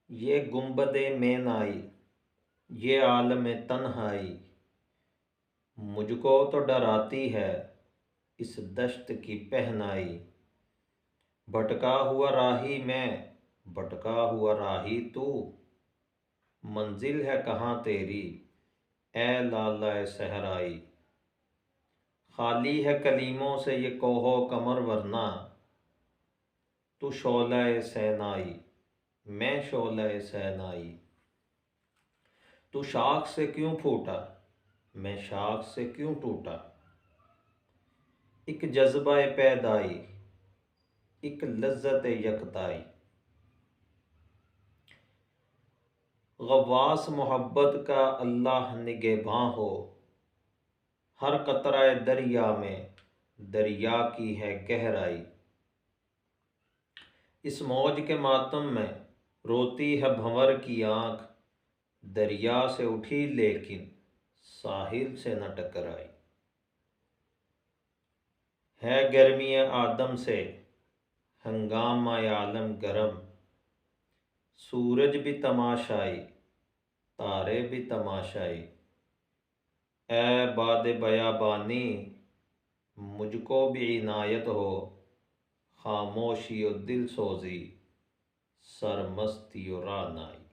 ये गुंबदे मेनाई, ये आलम तन्हाई, मुझको तो डराती है इस दश्त की पहनाई। भटका हुआ राही मैं, भटका हुआ राही तू, मंजिल है कहाँ तेरी ए लाला सहराई। खाली है कलीमों से ये कोहो कमर, वरना तू शोला सैनाई, मैं शोला सैनाई। तू शाख से क्यों फूटा, मैं शाख से क्यों टूटा। एक जज्बा पैदाई, एक लज्जत यकताई। गवास मोहब्बत का अल्लाह निगहबां हो, हर कतरा दरिया में दरिया की है गहराई। इस मौज के मातम में रोती है भंवर की आँख, दरिया से उठी लेकिन साहिल से न टकराई। है गर्मी आदम से हंगामा आलम गरम, सूरज भी तमाशाई तारे भी तमाशाई। ए बाद बयाबानी, मुझको भी इनायत हो, खामोशी और दिल सोजी, सरमस्ती और रानाई।